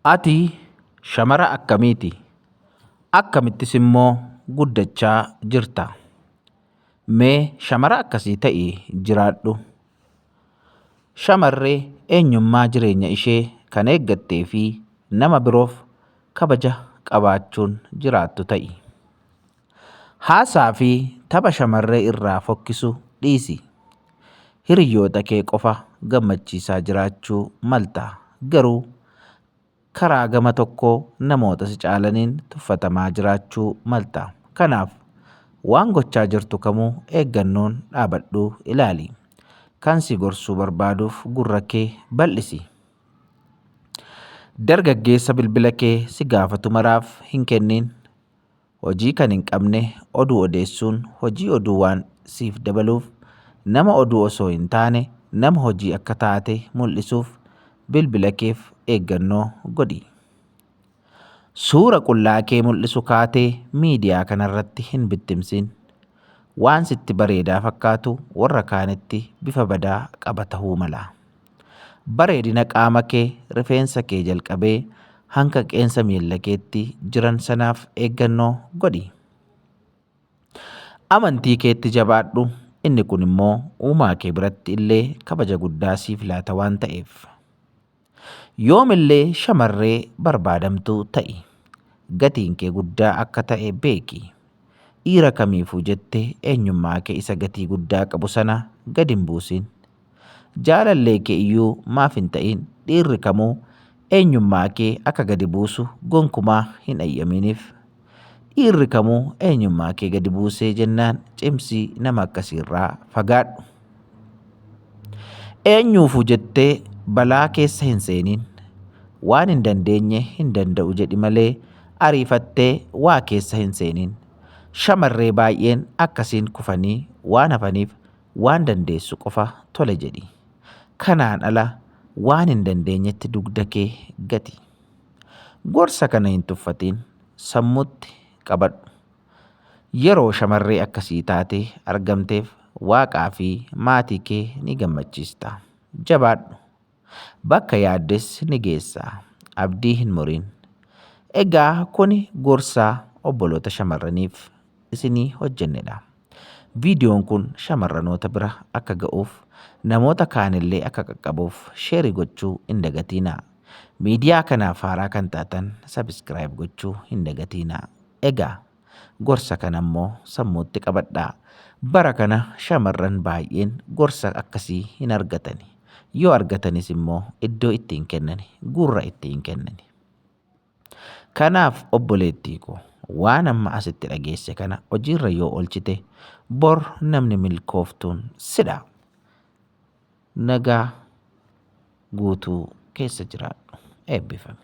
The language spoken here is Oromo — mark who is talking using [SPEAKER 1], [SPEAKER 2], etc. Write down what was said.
[SPEAKER 1] Ati shamara akkamiiti? Akkamittis immoo guddachaa jirta? Mee shamara akkasii ta'ii jiraadhu. Shamarree eenyummaa jireenya ishee kan eeggattee fi nama biroof kabaja qabaachuun jiraattu ta'i. Haasaa fi tapha shamarree irraa fokkisu dhiisi. Hiriyoota kee qofa gammachiisaa jiraachuu malta. Garuu karaa gama tokkoo namoota si caalaniin tuffatamaa jiraachuu malta. Kanaaf waan gochaa jirtu kamuu eeggannoon dhaabadhuu ilaali. Kan si gorsuu barbaaduuf gurra kee bal'isi. Dargaggeessa bilbila kee si gaafatu maraaf hin kennin. Hojii kan hin qabne oduu odeessuun hojii oduu waan siif dabaluuf nama oduu osoo hin taane nama hojii akka taate mul'isuuf bilbila keef eeggannoo godhi. Suura qullaa kee mul'isu kaatee miidiyaa kanarratti hin bittimsin. Waan sitti bareedaa fakkaatu warra kaanitti bifa badaa qaba ta'uu mala. Bareedina qaama kee rifeensa kee jalqabee hanga qeensa miilla keetti jiran sanaaf eeggannoo godhi. Amantii keetti jabaadhu. Inni kun immoo uumaa kee biratti illee kabaja guddaa siif laata waan ta'eef. Yoomillee shamarree barbaadamtuu ta'i. Gatiin kee guddaa akka ta'e beeki. Dhiira kamiifuu jettee eenyummaa kee isa gatii guddaa qabu sana gad hin buusin. Jaalallee kee iyyuu maaf hin ta'in dhiirri kamuu eenyummaa kee akka gadi buusu gonkumaa hin eeyyaminiif. Dhiirri kamuu eenyummaa kee gadi buusee jennaan cimsii nama akkasiirraa fagaadhu. Eenyuufuu jettee balaa keessa hin seenin. Waan hin dandeenye hin danda'u jedhi malee ariifattee waa keessa hin seenin. Shamarree baay'een akkasiin kufanii waan hafaniif waan dandeessu qofa tole jedhi. Kanaan ala waan hin dandeenyetti dugda kee gati. Gorsa kana hin tuffatin. Sammuutti qabadhu. Yeroo shamarree akkasii taatee argamteef waaqaa fi maatii kee ni gammachiista. Jabaadhu. Bakka yaaddes ni geessa. Abdii hin murin. Egaa kuni gorsaa obboloota shamarraniif isinii hojjennedha. Viidiyoon kun shamarranoota bira akka ga'uuf namoota kaanillee akka qaqqabuuf sheerii gochuu hin dagatinaa. Miidiyaa kanaaf haaraa kan taatan sabiskiraayib gochuu hin dagatinaa. Egaa gorsa kana immoo sammuutti qabadhaa. Bara kana shamarran baay'een gorsa akkasii hin argatani. Yoo argatanis immoo iddoo ittiin kennani, gurra ittiin kennani. Kanaaf obboleettii koo waan amma asitti dhageesse kana hojiirra yoo oolchite bor namni milkooftuun sidha. Nagaa guutuu keessa jiraadhu. Eebbifame.